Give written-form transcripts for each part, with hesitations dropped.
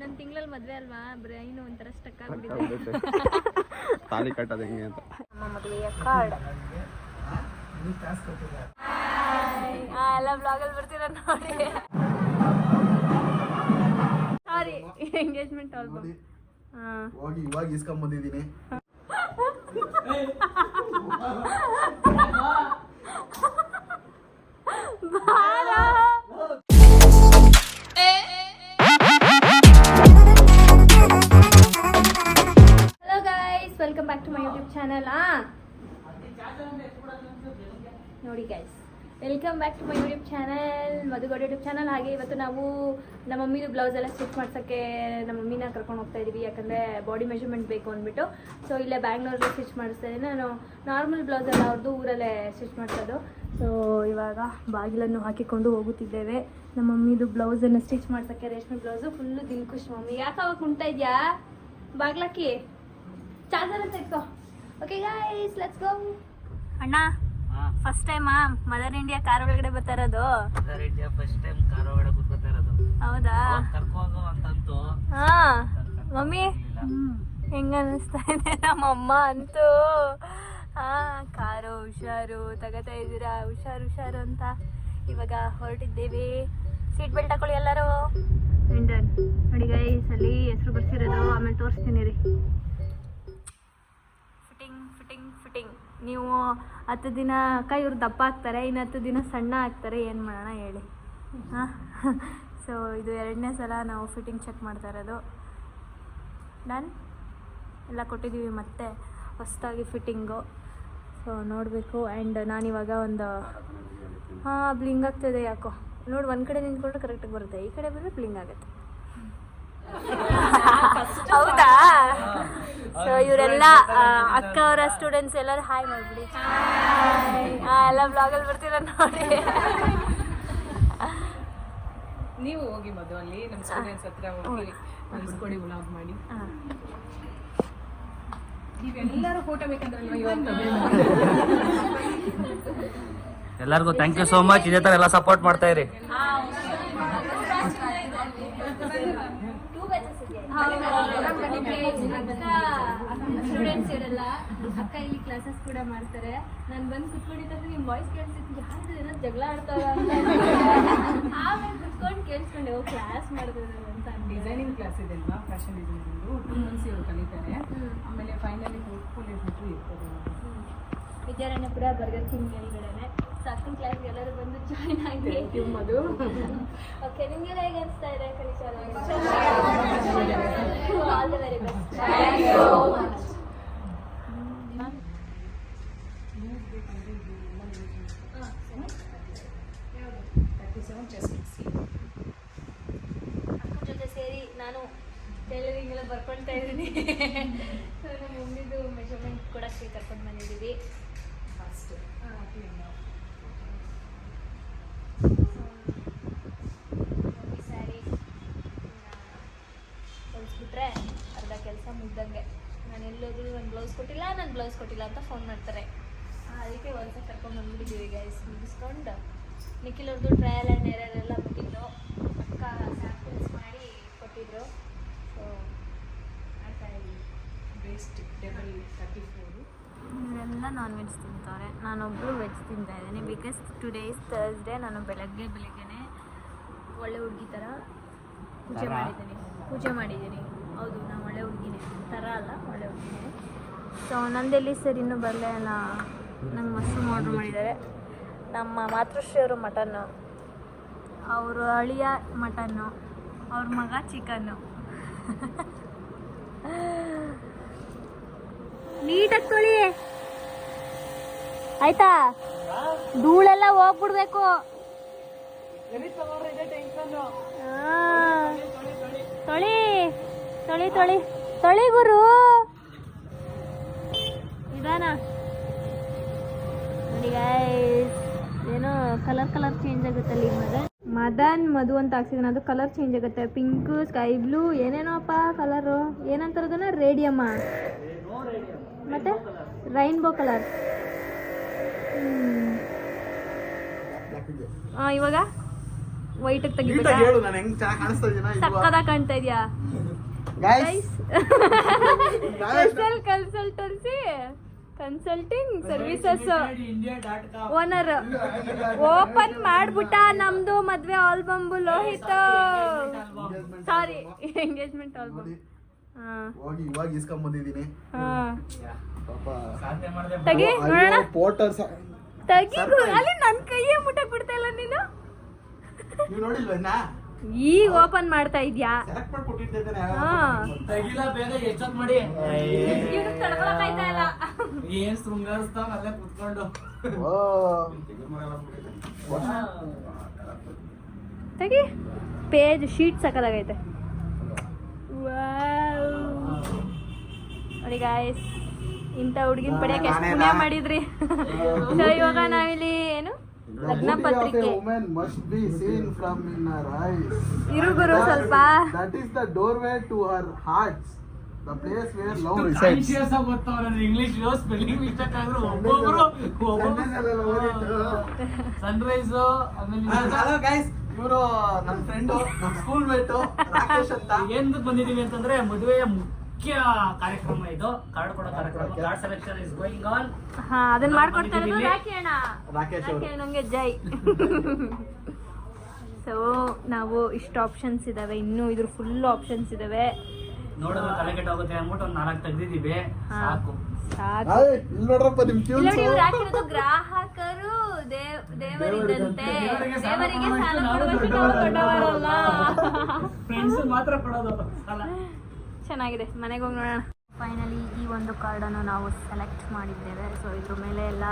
ಇನ್ನೊಂದು ತಿಂಗಳಲ್ಲಿ ಮದುವೆ ಅಲ್ವಾ ಬ್ರೈನ್ ಒಂಥರ ಸ್ಟಕ್ ಆಗ್ಬಿಟ್ಟಿದೆ. ತಾಲಿ ಕಟ್ಟೋದು ಹೆಂಗೆ ಅಂತ. ನಮ್ಮ ಮದುವೆಯ ಕಾರ್ಡ್ ಎಲ್ಲ ಬ್ಲಾಗಲ್ಲಿ ಬರ್ತೀರ ನೋಡಿ. ಸಾರಿ ಎಂಗೇಜ್ಮೆಂಟ್ ಆಲ್ಬಮ್ ಹೋಗಿ ಇವಾಗ ಇಸ್ಕೊಂಡ್ ಬಂದಿದ್ದೀನಿ. Hello guys, welcome back to my YouTube channel. ನೋಡಿ guys, welcome back to my YouTube channel, Madhugowda YouTube channel. ಹಾಗೆ ಇವತ್ತು ನಾವು ನಮ್ಮ ಮಮ್ಮಿದು ಬ್ಲೌಸ್ ಎಲ್ಲ ಸ್ಟಿಚ್ ಮಾಡ್ಸೋಕ್ಕೆ ನಮ್ಮ ಮಮ್ಮಿನ ಕರ್ಕೊಂಡು ಹೋಗ್ತಾ ಇದ್ದೀವಿ. ಯಾಕಂದರೆ ಬಾಡಿ ಮೆಜರ್ಮೆಂಟ್ ಬೇಕು ಅಂದ್ಬಿಟ್ಟು. ಸೊ ಇಲ್ಲೇ ಬ್ಯಾಂಗ್ಳೂರಲ್ಲಿ ಸ್ಟಿಚ್ ಮಾಡಿಸ್ತಾ ಇದ್ದೀನಿ. ನಾನು ನಾರ್ಮಲ್ ಬ್ಲೌಸ್ ಎಲ್ಲ ಅವ್ರದ್ದು ಊರಲ್ಲೇ ಸ್ಟಿಚ್ ಮಾಡ್ಸೋದು. ಸೊ ಇವಾಗ ಬಾಗಿಲನ್ನು ಹಾಕಿಕೊಂಡು ಹೋಗುತ್ತಿದ್ದೇವೆ. ನಮ್ಮ ಮಮ್ಮಿದು ಬ್ಲೌಸನ್ನು ಸ್ಟಿಚ್ ಮಾಡ್ಸೋಕ್ಕೆ, ರೇಷ್ಮೆ ಬ್ಲೌಸು ಫುಲ್ಲು ದಿಲ್ಖುಷ್. ಮಮ್ಮಿ ಯಾಕೆ ಅವಾಗ ಕುಣ್ತಾ ಇದೆಯಾ? ಬಾಗ್ಲಾಕಿ ಚಾರ್ಜರ್ ಅಂತ ಇಟ್ಕೋ. Okay guys, let's go. ಅಣ್ಣ, first time mother India car ಒಳಗಡೆ ಬರ್ತಾ ಇರೋದು? Mother India first time car ಒಳಗಡೆ ಕೂತ್ಕೊತಾ ಇರೋದು. ಹೌದಾ? ಕರ್ಕೋಗೋ ಅಂತಂತು. ಹಾ ಮಮ್ಮಿ, ಹೆಂಗ ಅನಿಸ್ತಾ ಇದೆ? ನಮ್ಮಮ್ಮ ಅಂತೂ ಕಾರು ಹುಷಾರು ತಗೋತಾ ಇದ್ದೀರಾ, ಹುಷಾರು ಅಂತ. ಇವಾಗ ಹೊರಟಿದ್ದೇವೆ. ಸೀಟ್ ಬೆಲ್ಟ್ ಹಾಕೊಳ್ಳಿ ಎಲ್ಲರೂ. ಇಂಡನ್ ನೋಡಿ ಗೈಸ್, ಅಲ್ಲಿ ಹೆಸರು ಬರ್ಸಿರೋದು, ಆಮೇಲೆ ತೋರಿಸ್ತೀನಿ ರೀ. ಫಿಟ್ಟಿಂಗ್ ನೀವು 10 ದಿನ ಅಕ್ಕ ಇವ್ರು ದಪ್ಪ ಆಗ್ತಾರೆ, ಇನ್ನು 10 ದಿನ ಸಣ್ಣ ಆಗ್ತಾರೆ. ಏನು ಮಾಡೋಣ ಹೇಳಿ? ಹಾಂ, ಸೊ ಇದು 2ನೇ ಸಲ ನಾವು ಫಿಟ್ಟಿಂಗ್ ಚೆಕ್ ಮಾಡ್ತಾ ಇರೋದು. ಡನ್ ಎಲ್ಲ ಕೊಟ್ಟಿದ್ದೀವಿ, ಮತ್ತೆ ಹೊಸದಾಗಿ ಫಿಟ್ಟಿಂಗು. ಸೊ ನೋಡಬೇಕು. ಆ್ಯಂಡ್ ನಾನಿವಾಗ ಒಂದು ಬ್ಲಿಂಗ್ ಆಗ್ತಾಯಿದೆ ಯಾಕೋ ನೋಡಿ. ಒಂದು ಕಡೆ ನಿಂತ್ಕೊಂಡ್ರೆ ಕರೆಕ್ಟಾಗಿ ಬರುತ್ತೆ, ಈ ಕಡೆ ಬಂದರೆ ಬ್ಲಿಂಗ್ ಆಗುತ್ತೆ. ಹೌದಾ? ಸೊ ಇವರೆಲ್ಲ ಅಕ್ಕ ಅವರ ಸ್ಟೂಡೆಂಟ್ಸ್ ಎಲ್ಲರೂ ಹಾಯ್ ಮಾಡಿಬಿಡಿ. ಎಲ್ಲ ಬ್ಲಾಗಲ್ಲಿ ಬರ್ತೀರ ನೋಡಿ. ನೀವು ಹೋಗಿ ಮದುವೆ ಅಲ್ಲಿ ನಮ್ಮ ಸ್ಟೂಡೆಂಟ್ಸ್ ಹತ್ರ ಹೋಗಿ ಕಳಿಸ್ಕೊಡಿ, ವ್ಲಾಗ್ ಮಾಡಿ. ನೀವೆಲ್ಲರೂ ಫೋಟೋ ಬೇಕಂದ್ರೆ ಎಲ್ಲರಿಗೂ ಥ್ಯಾಂಕ್ ಯು ಸೋ ಮಚ್. ಇದೇ ತರ ಎಲ್ಲ ಸಪೋರ್ಟ್ ಮಾಡ್ತಾ ಇರಿ. ಸ್ಟೂಡೆಂಟ್ಸ್ ಇರಲ್ಲ, ಅಕ್ಕ ಇಲ್ಲಿ ಕ್ಲಾಸಸ್ ಕೂಡ ಮಾಡ್ತಾರೆ. ನಾನು ಬಂದು ಕುತ್ಕೊಂಡಿದ್ದಂದ್ರೆ ನಿಮ್ಮ ವಾಯ್ಸ್ ಕೇಳಿಸಿತ್ತು, ಯಾರು ಏನೋ ಜಗಳ ಆಡ್ತಾರ ಅಂತ. ಆಮೇಲೆ ಕುತ್ಕೊಂಡು ಕೇಳಿಸ್ಕೊಂಡೆ, ಓ ಕ್ಲಾಸ್ ಮಾಡಿದ್ರು ಅಂತ. ಡಿಸೈನಿಂಗ್ ಕ್ಲಾಸ್ ಇದೆ ಅಲ್ವಾ, ಫ್ಯಾಷನ್ ಡಿಸೈನಿಂಗ್ 2 months ಇವರು ಕಲಿತಾರೆ. ಆಮೇಲೆ ಫೈನಲಿ ಪೋರ್ಟ್ಫೋಲಿಯೋ ಇರ್ತದೆ. ವಿದ್ಯಾರಣ್ಯಪುರ ಬರ್ಗರ್ ಕಿಂಗ್ ಮೇಲ್ಗಡೆನೆ. ಅಕ್ಕನ ಕ್ಲಾಸ್ಗೆ ಎಲ್ಲರೂ ಬಂದು ಜಾಯ್ನ್ ಆಗಿ. ಮಧು, ಓಕೆ, ನಿಮಗೆಲ್ಲ ಹೇಗೆ ಅನಿಸ್ತಾ ಇದೆ? All the very best. ಅಕ್ಕನ ಜೊತೆ ಸೇರಿ ನಾನು ಟೈಲರಿಂಗ್ ಎಲ್ಲ ಬರ್ಕೊಳ್ತಾ ಇದ್ದೀನಿ. ಸೊ ನಮ್ಮ ಮಮ್ಮಿದು ಮೆಜರ್ಮೆಂಟ್ ಕೊಡೋಕ್ಕೆ ಕರ್ಕೊಂಡು ಬಂದಿದ್ದೀವಿ. ಸ್ಯಾರಿ ಹೊಲಿಸ್ಬಿಟ್ರೆ ಅರ್ಧ ಕೆಲಸ ಮುಗ್ದಂಗೆ. ನಾನು ಎಲ್ಲೋದ್ರೂ ನನ್ನ ಬ್ಲೌಸ್ ಕೊಟ್ಟಿಲ್ಲ ಅಂತ ಫೋನ್ ಮಾಡ್ತಾರೆ. ಅದಕ್ಕೆ ಹೊಲ್ಸಕ್ಕೆ ಕರ್ಕೊಂಡು ಬಂದ್ಬಿಟ್ಟಿದ್ದೀವಿ ಗೈಸ್. ಮುಗಿಸ್ಕೊಂಡು ನಿಖಿಲ್ ಅವ್ರದ್ದು ಟ್ರಯಲ್ ಆ್ಯಂಡ್ ಎರರ್ ಎಲ್ಲ ಮುಗಿದ್ದು, ಅಕ್ಕ ಸ್ಯಾಂಪಲ್ಸ್ ಮಾಡಿ ಕೊಟ್ಟಿದ್ರು. ಸೊ ಆಡ್ತಾ ಇದ್ದೀವಿ. Best table 34. ಇವರೆಲ್ಲ ನಾನ್ ವೆಜ್ ತಿಂತವ್ರೆ, ನಾನೊಬ್ಬರು ವೆಜ್ ತಿಂತಾ ಇದ್ದೀನಿ. Because today is Thursday. ನಾನು ಬೆಳಗ್ಗೆನೇ ಒಳ್ಳೆ ಹುಡುಗಿ ಥರ ಪೂಜೆ ಮಾಡಿದ್ದೀನಿ. ಹೌದು, ನಾನು ಒಳ್ಳೆ ಹುಡುಗಿನೇ, ಥರ ಅಲ್ಲ, ಒಳ್ಳೆ ಹುಡುಗಿನೇ. ಸೊ ನಂದೆಲ್ಲಿ ಸರ್ ಇನ್ನೂ ಬರಲೇ ಇಲ್ಲ. ನಂಗೆ ಮಶ್ರೂಮ್ ಆರ್ಡ್ರ್ ಮಾಡಿದ್ದಾರೆ. ನಮ್ಮ ಮಾತೃಶ್ರೀಯವರು ಮಟನ್ನು, ಅವರು ಅಳಿಯ ಮಟನ್ನು, ಅವ್ರ ಮಗ ಚಿಕನ್ನು. ನೀಟಾಗಿ ತೊಳಿ ಆಯ್ತಾ? ಧೂಳೆಲ್ಲ ಹೋಗ್ಬಿಡ್ಬೇಕು. ತೊಳಿ ಗುರು. ನಿಧಾನ ನೋಡಿ ಗೈಸ್, ಏನೋ ಕಲರ್ ಚೇಂಜ್ ಆಗುತ್ತೆ ಅಲ್ಲಿ. ಮದನ್ ಮಧು ಅಂತ ಹಾಕ್ಸಿದ್ರೆ ಅದು ಕಲರ್ ಚೇಂಜ್ ಆಗುತ್ತೆ. ಪಿಂಕ್, ಸ್ಕೈ ಬ್ಲೂ, ಏನೇನೋಪ್ಪ ಕಲರು. ಏನಂತಾರದನ್ನ ರೇಡಿಯಮ್ಮ, ಮತ್ತೆ ರೈನ್ಬೋ ಕಲರ್. ಇವಾಗ ವೈಟ್ ತೆಗಿಬೇಕಾ? ನೀಟಾಗಿ ಹೇಳು, ನಾನು ಹೆಂಗ್ ಚೆನ್ನಾಗಿ ಕಾಣಿಸ್ತಾ ಇದೀನಾ ಇಲ್ವಾ? ಸಕ್ಕದಾಗಿ ಕಾಣ್ತಾ ಇದೆಯಾ Guys, consultancy consulting services owner open ಮಾಡ್ಬಿಟ್ಟ ನಮ್ದು ಮದ್ವೆ album Lohith. Sorry, engagement album. ಹೋಗಿ ಇವಾಗ ಇಸ್ಕೊಂಡ್ ಬಂದಿದ್ದೀನಿ. ಪಾಪ ತೆಗಿ ನೋಡೋಣ. ಪೋರ್ಟರ್ಸ್ ತೆಗಿ, ಅಲ್ಲಿ ನನ್ ಕೈಯೇ ಮುಟ್ಟಕ್ ಬಿಡ್ತಾ ಇಲ್ಲ ನೀನು. ನೀವು ನೋಡಿಲ್ವಾ ಇನ್ನ? ಈಗ ಓಪನ್ ಮಾಡ್ತಾ ಇದ್ಯಾ? ಸೆಲೆಕ್ಟ್ ಮಾಡಿ ಕೊಟ್ಟಿದ್ದೇನೆ. ತೆಗಿಲ ಬೇಗ ಎಷ್ಟೊತ್ ಮಾಡಿ ಇವ್ನು ತಡ್ಕೊಳಕ್ಕಾಯ್ತಾ ಇಲ್ಲ. ಏನ್ ಶೃಂಗಾರಿಸ್ತಾವ ಅಲ್ಲೇ ಕುತ್ಕೊಂಡು. ತೆಗಿ, ಪೇಜ್ ಶೀಟ್ ಸಕ್ಕದಾಗೈತೆ. ನೋಡಿ ಗಾಯ್ಸ್, ಇಂಥ ಹುಡುಗಿನ ಪಡೆಯಕ್ಕೆ ಎಷ್ಟು ಪುಣ್ಯ ಮಾಡಿದ್ರಿ. ಸೊ ಇವಾಗ ನಾವಿಲ್ಲಿ ಏನು ಲಗ್ನ ಪತ್ರಿಕೆ. woman must be seen from in her eyes. ಇರು ಗುರು ಸ್ವಲ್ಪ. That is the doorway to her hearts, the place where love resides. English spelling mistake ಆದ್ರೂ ಒಬ್ಬೊಬ್ರು ಸನ್ರೈಸ್. ಹಲೋ ಗೈಸ್, ಇವರು ನನ್ನ ಫ್ರೆಂಡ್, ನಮ್ಮ ಸ್ಕೂಲ್ ಮೇಟ್ ರಾಕೇಶ್ ಅಂತ. ಏನ್ ಬಂದಿದೀವಿ ಅಂತಂದ್ರೆ ಮದುವೆಯ ಮುಖ್ಯ ಕಾರ್ಯಕ್ರಮ ಇದು, ಕಾರ್ಡ್ ಕೊಡೋ ಕಾರ್ಯಕ್ರಮ. Card selection is going on. ಹಾ, ಅದನ್ನ ಮಾಡ್ಕೊಡ್ತಾ ಇರೋದು ರಾಕೇಶ್ ಅವರು. ನಮ್ಗೆ ಜೈ. ಸೊ ನಾವು ಇಷ್ಟು ಆಪ್ಷನ್ಸ್ ಇದಾವೆ, ಇನ್ನು ಇದ್ರ ಫುಲ್ ಆಪ್ಷನ್ಸ್ ಇದಾವೆ. ನೋಡಿದ್ರೆ ತಲೆ ಕೆಟ್ಟೋಗುತ್ತೆ ಅಂದ್ಬಿಟ್ಟು ಒಂದು 4 ತೆಗ್ದಿದೀವಿ. ಸಾಕು. ಸಾಕು. ಇಲ್ಲಿ ನೋಡ್ರಪ್ಪ ನಿಮ್ ಇಲ್ಲ, ಟ್ಯೂನ್ಸ್. ಇವ್ರು ಹಾಕಿರೋದು ಗ್ರಾಹಕರು ದೇವರಿದಂತೆ, ದೇವರಿಗೆ ಸಾಲ ಕೊಡುವಷ್ಟು ನಾವು ದೊಡ್ಡವರಲ್ಲ. ಫ್ರೆಂಡ್ಸ್ ಮಾತ್ರ ಕೊಡೋದು ಸಾಲ. ಚೆನ್ನಾಗಿದೆ, ಮನೆಗೆ ಹೋಗಿ ನೋಡೋಣ. ಫೈನಲಿ ಈ ಒಂದು ಕಾರ್ಡನ್ನು ನಾವು ಸೆಲೆಕ್ಟ್ ಮಾಡಿದ್ದೇವೆ. ಸೊ ಇದ್ರ ಮೇಲೆ ಎಲ್ಲ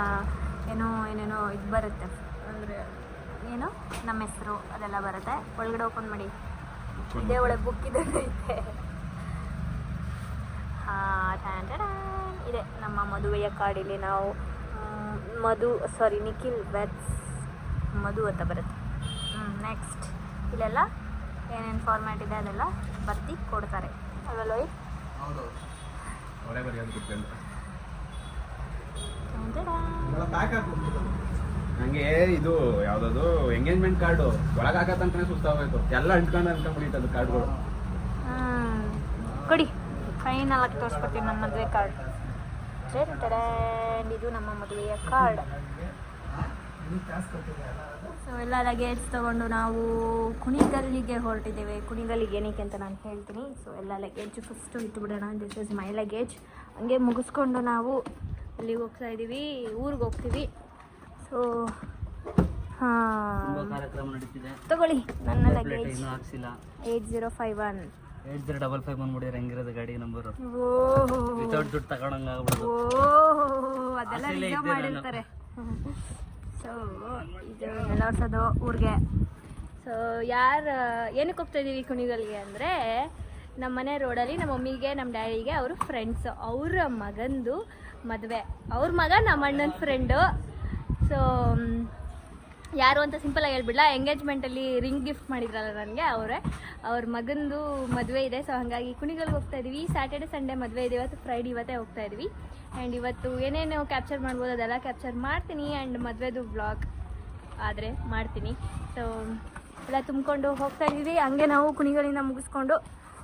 ಏನೇನೋ ಇದು ಬರುತ್ತೆ, ಅಂದರೆ ಏನು ನಮ್ಮ ಹೆಸರು ಅದೆಲ್ಲ ಬರುತ್ತೆ. ಒಳಗಡೆ ಓಪನ್ ಮಾಡಿ, ಇದೇ ಒಳಗೆ ಬುಕ್ ಇದೆ. ಇದೆ ನಮ್ಮ ಮದುವೆಯ ಕಾರ್ಡ್. ಇಲ್ಲಿ ನಾವು ನಿಖಿಲ್ ವೆಟ್ಸ್ ಮಧು ಅಂತ ಬರುತ್ತೆ. ನೆಕ್ಸ್ಟ್ ಇಲ್ಲೆಲ್ಲ ಏನೇನು ಫಾರ್ಮ್ಯಾಟ್ ಇದೆ ಅದೆಲ್ಲ ಬರ್ತಿ ಕೊಡ್ತಾರೆ. ಅದಲ್ಲ ನಂಗೆ ಇದು ಯಾವ್ದದು ಎಂಗೇಜ್ಮೆಂಟ್ ಕಾರ್ಡು ಒಳಗೆ ಹಾಕತ್ತಂತಾನೆ ಸುಸ್ತಾಗೋಯ್ತು. ಎಲ್ಲ ಅಂಟ್ಕೊಂಡ್ಬಿಟ್ಟಿತ್ತು ಕಾರ್ಡ್ಗಳು. ಕೊಡಿ, ಫೈನಲ್ ಆಗಿ ತೋರಿಸ್ಕೊಡ್ತೀನಿ ನಮ್ಮ ಮದುವೆ ಕಾರ್ಡ್. ಇದು ನಮ್ಮ ಮದುವೆಯ ಕಾರ್ಡ್. ಸೊ ಎಲ್ಲ ಲಗೇಜ್ ತೊಗೊಂಡು ನಾವು ಕುಣಿಗಲ್ಲಿಗೆ ಹೊರಟಿದ್ದೇವೆ. ಕುಣಿಗಲ್ಲಿಗೆ ಏನಕ್ಕೆ ಅಂತ ನಾನು ಹೇಳ್ತೀನಿ. ಸೊ ಎಲ್ಲ ಲಗೇಜ್ ಫಸ್ಟು ಇಟ್ಬಿಡೋಣ. This is my luggage. ಹಂಗೆ ಮುಗಿಸ್ಕೊಂಡು ನಾವು ಅಲ್ಲಿಗೆ ಹೋಗ್ತಾ ಇದ್ದೀವಿ, ಊರಿಗೆ ಹೋಗ್ತೀವಿ. ಸೊ ಹಾಂ, ಕಾರ್ಯಕ್ರಮ ನಡೀತಿದೆ. ತಗೊಳ್ಳಿ ನನ್ನ ಲಗೇಜ್. ಇನ್ನೂ ಹಾಕ್ಸಿಲ್ಲ. 8051 8055 ಬಂದ್ಬಿಡಿದ್ರೆ ಹೆಂಗಿರೋದು ಗಾಡಿ ನಂಬರು. ಓಹ್, ವಿತೌಟ್ ದುಡ್ಡು ತಗೊಂಡಂಗೆ ಆಗ್ಬಿಡೋದು. ಓಹ್, ಅದೆಲ್ಲ ನಿಜ ಮಾಡಿರ್ತಾರೆ. ಸೊ ಇದು ನೆಲವರ್ಸೋದು ಊರಿಗೆ. ಸೊ ಏನಕ್ಕೆ ಹೋಗ್ತಾ ಇದ್ದೀವಿ ಕುಣಿಗಲ್ಗೆ ಅಂದರೆ, ನಮ್ಮ ಮನೆ ರೋಡಲ್ಲಿ ನಮ್ಮ ಮಮ್ಮಿಗೆ ನಮ್ಮ ಡ್ಯಾಡಿಗೆ ಅವರು ಫ್ರೆಂಡ್ಸು, ಅವರ ಮಗಂದು ಮದುವೆ. ಅವ್ರ ಮಗ ನಮ್ಮ ಅಣ್ಣನ ಫ್ರೆಂಡು. ಸೊ ಯಾರು ಅಂತ ಸಿಂಪಲಾಗಿ ಹೇಳ್ಬಿಡಲ್ಲ, ಎಂಗೇಜ್ಮೆಂಟಲ್ಲಿ ರಿಂಗ್ ಗಿಫ್ಟ್ ಮಾಡಿದ್ರಲ್ಲ ನನಗೆ, ಅವ್ರ ಮಗಂದು ಮದುವೆ ಇದೆ. ಸೊ ಹಾಗಾಗಿ ಕುಣಿಗಲ್ಗೆ ಹೋಗ್ತಾ ಇದ್ದೀವಿ. ಸ್ಯಾಟರ್ಡೆ ಸಂಡೇ ಮದುವೆ ಇದೆ, ಇವತ್ತು ಫ್ರೈಡೆ, ಇವತ್ತೇ ಹೋಗ್ತಾ ಇದ್ವಿ. ಆ್ಯಂಡ್ ಇವತ್ತು ಏನೇನು ಕ್ಯಾಪ್ಚರ್ ಮಾಡ್ಬೋದು ಅದೆಲ್ಲ ಕ್ಯಾಪ್ಚರ್ ಮಾಡ್ತೀನಿ. ಆ್ಯಂಡ್ ಮದುವೆದು ವ್ಲಾಗ್ ಆದರೆ ಮಾಡ್ತೀನಿ. ಸೊ ಎಲ್ಲ ತುಂಬಿಕೊಂಡು ಹೋಗ್ತಾ ಇದ್ದೀವಿ. ಹಂಗೆ ನಾವು ಕುಣಿಗಲಿಂದ ಮುಗಿಸ್ಕೊಂಡು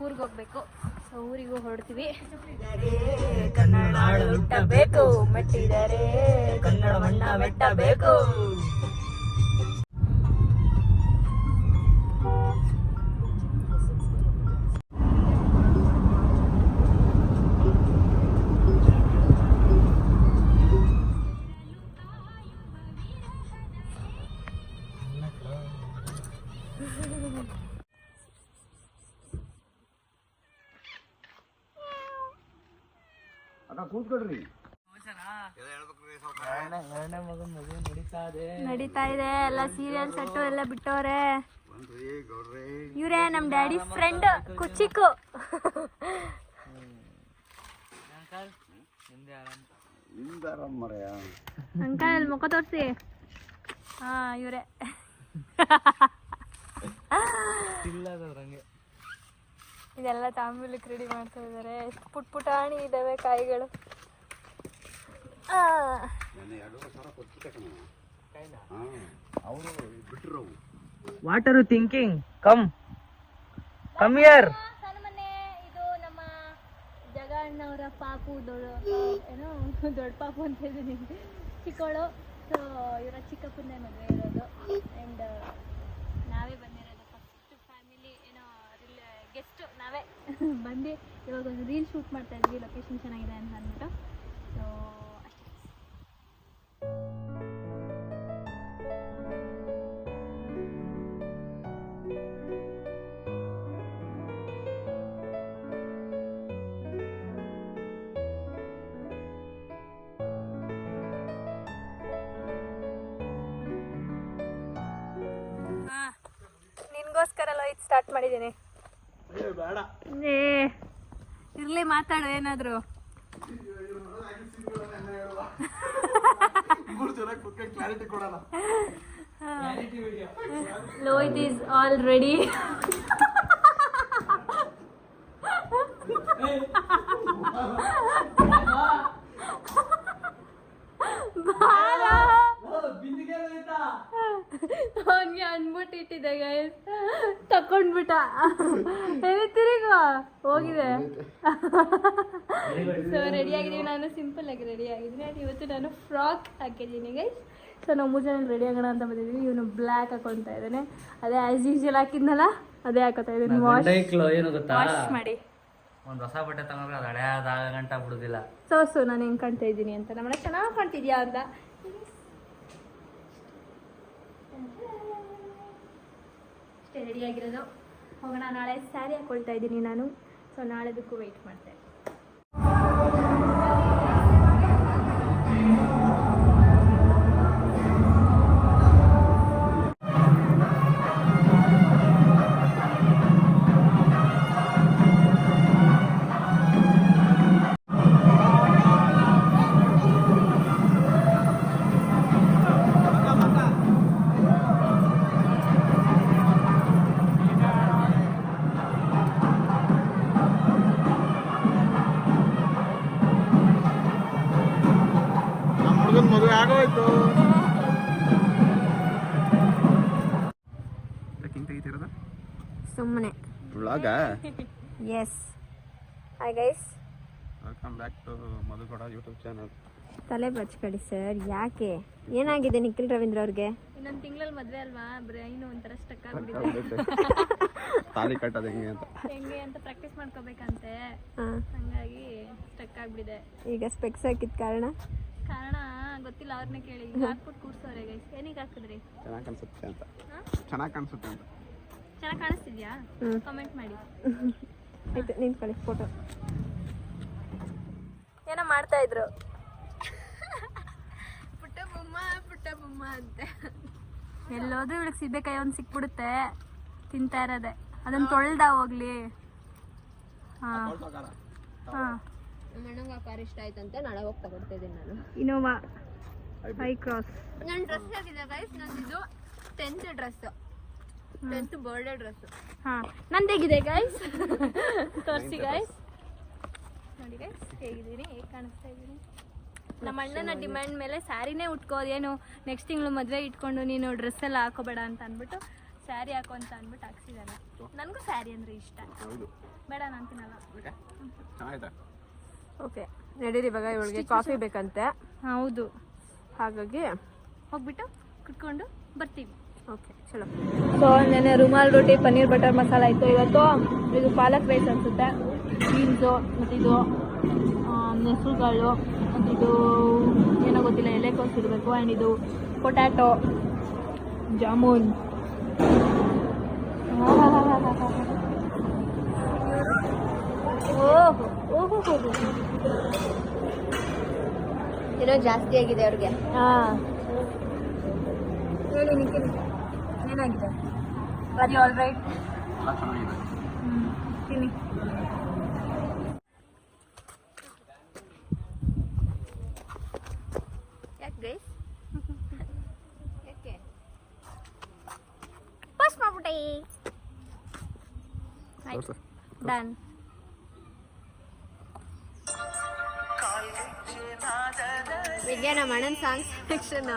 ಊರಿಗೆ ಹೋಗಬೇಕು. ಸೊ ಊರಿಗೂ ಹೊರಡ್ತೀವಿ. ಕನ್ನಡ ಹುಟ್ಟಬೇಕು, ಮೆಟ್ಟಿದರೆ ಕನ್ನಡ ಮಣ್ಣ ಮೆಟ್ಟಬೇಕು. ನಡೀತಾ ಇದೆ ಎಲ್ಲ ಸೀರಿಯಲ್ ಸೆಟ್ಟು ಎಲ್ಲ ಬಿಟ್ಟವ್ರೆ. ಇವರೇ ನಮ್ಮ ಡ್ಯಾಡಿ ಫ್ರೆಂಡ್ ಕುಚಿಕು. ಅಂಕಲ್ ಅಲ್ಲಿ ಮುಖ ತೋರಿಸಿ. ಹಾ, ಇವರೇ. ಇದೆಲ್ಲ ತಾಂಬೂಲಕ್ಕೆ ರೆಡಿ ಮಾಡ್ತಾ ಇದ್ದಾರೆ. ಪುಟಾಣಿ ಇದ್ದಾವೆ ಕಾಯಿಗಳು. ಅವರು ಬಿಟ್ಟರು what are you thinking? Come here. ಸಣ್ಣ ಮನೆ ಇದು ನಮ್ಮ ಜಗ ಅಣ್ಣವರ ಪಾಪು ಏನೋ ದೊಡ್ಡ ಪಾಪು ಅಂತ ಹೇಳಿದೀನಿ, ಚಿಕ್ಕವಳು. ಸೊ ಇವರ ಚಿಕ್ಕಪ್ಪನ ಮದುವೆ ಇರೋದು. ಆ್ಯಂಡ್ ನಾವೇ ಬಂದಿರೋದು ಫಸ್ಟ್ ಫ್ಯಾಮಿಲಿ ಏನೋ ಗೆಸ್ಟು ನಾವೇ ಬಂದು ಇವಾಗ ಒಂದು ರೀಲ್ ಶೂಟ್ ಮಾಡ್ತಾ ಇದ್ವಿ, ಲೊಕೇಶನ್ ಚೆನ್ನಾಗಿದೆ ಅಂತ ಅಂದ್ಬಿಟ್ಟು. ಸೊ ಅಷ್ಟೇ. ನಿನ್ಗೋಸ್ಕರ ಲೈಟ್ ಸ್ಟಾರ್ಟ್ ಮಾಡಿದ್ದೀನಿ. ಇರ್ಲಿ ಮಾತಾಡು ಏನಾದ್ರು. Lohit is already. ಅವನ್ಗೆ ಅನ್ಬಿಟ್ಟು ಇಟ್ಟಿದ್ದೆ ಗೈಸ್, ತಕೊಂಡ್ಬಿಟ್ಟ. ತಿರುಗ ಹೋಗಿದೆ. ಸೊ ರೆಡಿ ಆಗಿದ್ದೀವಿ, ನಾನು ಸಿಂಪಲ್ ಆಗಿ ರೆಡಿ ಆಗಿದ್ದೀನಿ. ಅದು ಇವತ್ತು ನಾನು ಫ್ರಾಕ್ ಹಾಕಿದ್ದೀನಿ ಗೈಸ್. ಸೊ ನಾವು 3 ಜನ ರೆಡಿ ಆಗೋಣ ಅಂತ ಬಂದಿದ್ದೀವಿ. ಇವನು ಬ್ಲ್ಯಾಕ್ ಹಾಕೊತಾ ಇದ್ದಾನೆ, ಅದೇ ಆಸ್ ಯೂಶುವಲ್ ಹಾಕಿದ್ನಲ್ಲ ಅದೇ ಹಾಕೋತಾ ಇದ್ದೀನಿ. ಏನು ಗೊತ್ತಾ, ವಾಶ್ ಮಾಡಿ ಒಂದು ಹೊಸ ಬಟ್ಟೆ ತಗೊಂಡ್ರೆ ಅದು ಹಳೆಯದಾಗ ಗಂಟ ಬಿಡುದಿಲ್ಲ. ಸೊ ನಾನು ಹೆಂಗೆ ಕಾಣ್ತಾ ಇದ್ದೀನಿ ಅಂತ, ನಮ್ಮನ್ನ ಚೆನ್ನಾಗಿ ಕಾಣ್ತಿದ್ಯಾ ಅಂತ. ಅಷ್ಟೇ ರೆಡಿ ಆಗಿರೋದು. ಹೋಗೋಣ. ನಾಳೆ ಸ್ಯಾರಿ ಹಾಕೊಳ್ತಾ ಇದ್ದೀನಿ ನಾನು. ಸೊ ನಾಳೆದಕ್ಕೂ ವೆಯ್ಟ್ ಮಾಡ್ತೆ. ಮದುವೆ ಆಗೋಯ್ತು. ಸುಮ್ಮನೆ ವ್ಲಾಗ. Yes. Hi guys, welcome back to Madhugowda YouTube channel. ತಲೆ ಬಚ್ಕಡಿ ಸರ್. ಯಾಕೆ ಏನಾಗಿದೆ ನಿಖಿಲ್ ರವೀಂದ್ರ ಅವ್ರಿಗೆ? ಇನ್ನೊಂದು ತಿಂಗಳಲ್ಲಿ ಮದುವೆ ಅಲ್ವಾ, ಬ್ರೈನ್ ಒಂಥರ ಸ್ಟಕ್ ಆಗ್ಬಿಟ್ಟಿದೆ. ತಾಲಿ ಕಟ್ಟೋದು ಹೆಂಗೆ ಅಂತ ಪ್ರಾಕ್ಟೀಸ್ ಮಾಡ್ಕೋಬೇಕಂತೆ, ಹಂಗಾಗಿ ಸ್ಟಕ್ ಆಗ್ಬಿಟ್ಟಿದೆ. ಈಗ ಸ್ಪೆಕ್ಸ್ ಹಾಕಿದ ಕಾರಣ ಗೊತ್ತಿಲ್ಲ, ಅವ್ರನ್ನ ಕೇಳಿ. ಹಾಕ್ಬಿಟ್ಟು ಕೂರ್ಸೋರೆ ಗೈಸ್. ಏನಕ್ಕೆ ಹಾಕಿದ್ರಿ? ಚೆನ್ನಾಗಿ ಕಾಣಿಸುತ್ತೆ ಅಂತ. ಚೆನ್ನಾಗಿ ಕಾಣಿಸ್ತಿದ್ಯಾ? ಕಮೆಂಟ್ ಮಾಡಿ. ಆಯ್ತು, ನಿಂತ್ಕೊಳ್ಳಿ ಫೋಟೋ. ಏನೋ ಮಾಡ್ತಾ ಇದ್ರು. ಪುಟ್ಟ ಬೊಮ್ಮ ಅಂತೆ. ಎಲ್ಲೋದ್ರೂ ಇವಳಿಗೆ ಸಿಗ್ಬೇಕಾಗಿ ಒಂದು ಸಿಕ್ಬಿಡುತ್ತೆ. ತಿಂತಾ ಇರೋದೆ ಅದನ್ನ ತೊಳ್ದ ಹೋಗ್ಲಿ. ನನಗೆ ಆ ಕಾರ್ ಇಷ್ಟ ಆಯ್ತಂತೆ, ನಾಳೆ ಹೋಗಿ ತಗೊಳ್ತಾ ಇದ್ದೀನಿ ನಾನು. Innova Hycross. ನನ್ನ ಡ್ರೆಸ್ ಆಗಿದೆ ಗೈಸ್, ನಂದಿದು 10th dress, 10th birthday dress. ನಂದೇಗಿದೆ ಗೈಸ್, ತೋರಿಸಿ ಗೈಸ್. ನೋಡಿ ಗೈಸ್ ಹೇಗಿದ್ದೀನಿ, ಹೇಗೆ ಕಾಣಿಸ್ತಾ ಇದ್ದೀನಿ. ನಮ್ಮ ಅಣ್ಣನ ಡಿಮ್ಯಾಂಡ್ ಮೇಲೆ ಸ್ಯಾರಿನೇ ಉಟ್ಕೋದೇನು, ನೆಕ್ಸ್ಟ್ ತಿಂಗಳು ಮದುವೆ ಇಟ್ಕೊಂಡು ನೀನು ಡ್ರೆಸ್ ಎಲ್ಲ ಹಾಕೋಬೇಡ ಅಂತ ಅಂದ್ಬಿಟ್ಟು ಸ್ಯಾರಿ ಹಾಕೋ ಅಂತ ಅಂದ್ಬಿಟ್ಟು ಹಾಕ್ಸಿದಾನೆ. ನನಗೂ ಸ್ಯಾರಿ ಅಂದರೆ ಇಷ್ಟ. ಬೇಡ ನಾನು ತಿನ್ನಲ್ಲ. ಓಕೆ ನಡೀರಿ, ಇವಾಗ ಇವಳಿಗೆ ಕಾಫಿ ಬೇಕಂತೆ. ಹೌದು, ಹಾಗಾಗಿ ಹೋಗ್ಬಿಟ್ಟು ಕುಟ್ಕೊಂಡು ಬರ್ತೀವಿ. ಓಕೆ ಚಲೋ. ಸೊ ನೆನೆ ರುಮಾಲ್ ರೋಟಿ, ಪನ್ನೀರ್ ಬಟರ್ ಮಸಾಲ ಇತ್ತು. ಇವತ್ತು ಇದು ಪಾಲಕ್ ರೈಸ್ ಅನಿಸುತ್ತೆ. ಬೀನ್ಸು ಮತ್ತಿದು ಹೆಸರುಗಳು ಮತ್ತಿದು ಏನೋ ಗೊತ್ತಿಲ್ಲ, ಎಲೆಕೋಸು ಇರಬೇಕು. ಆ್ಯಂಡ್ ಇದು ಪೊಟ್ಯಾಟೊ ಜಾಮೂನ್. ಓಹೋ ಏನೋ ಜಾಸ್ತಿ ಆಗಿದೆ ಅವ್ರಿಗೆ. ಹೇಳಿ ನಿಖಿಲ್, ಏನಾಗಿದೆ? Are you all right? ತಿನ್ನಿ. ಯಾಕೆ ಗೈಸ್? ಯಾಕೆ ಪಾಸ್ ಮಾಡ್ಬಿಟ್ಟೆ. ಡನ್. ವಿದ್ಯಾ ನಮ್ಮ ಅಣ್ಣನ ಸಾಂಗ್ ಸೆಲೆಕ್ಷನ್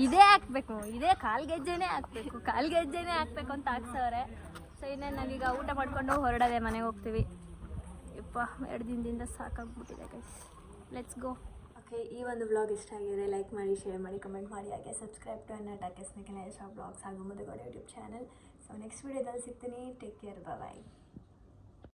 ಇದೇ ಹಾಕ್ಬೇಕು, ಇದೇ ಕಾಲ್ಗೆಜ್ಜೆನೇ ಹಾಕ್ಬೇಕು ಅಂತ ಹಾಕ್ಸವ್ರೆ. ಸೊ ಇನ್ನೇನು ನಾವೀಗ ಊಟ ಮಾಡ್ಕೊಂಡು ಹೊರಡೋದೆ, ಮನೆಗೆ ಹೋಗ್ತೀವಿ. ಯಪ್ಪ 2 ದಿನದಿಂದ ಸಾಕಾಗ್ಬಿಟ್ಟಿದೆ ಗೈಸ್. Let's go. ಓಕೆ, ಈ ಒಂದು ವ್ಲಾಗ್ ಇಷ್ಟ ಆಗಿದೆ, ಲೈಕ್ ಮಾಡಿ, ಶೇರ್ ಮಾಡಿ, ಕಮೆಂಟ್ ಮಾಡಿ, ಹಾಗೆ ಸಬ್ಸ್ಕ್ರೈಬ್ ಟು ಅನ್ನ ಟಾಕೆಸ್ನ ವ್ಲಾಗ್ಸ್ ಹಾಗೂ ಮುದುಗೋಡೆ ಯೂಟ್ಯೂಬ್ ಚಾನಲ್. ಸೊ ನೆಕ್ಸ್ಟ್ ವೀಡಿಯೋದಲ್ಲಿ ಸಿಗ್ತೀನಿ. ಟೇಕ್ ಕೇರ್, ಬಾಯ್.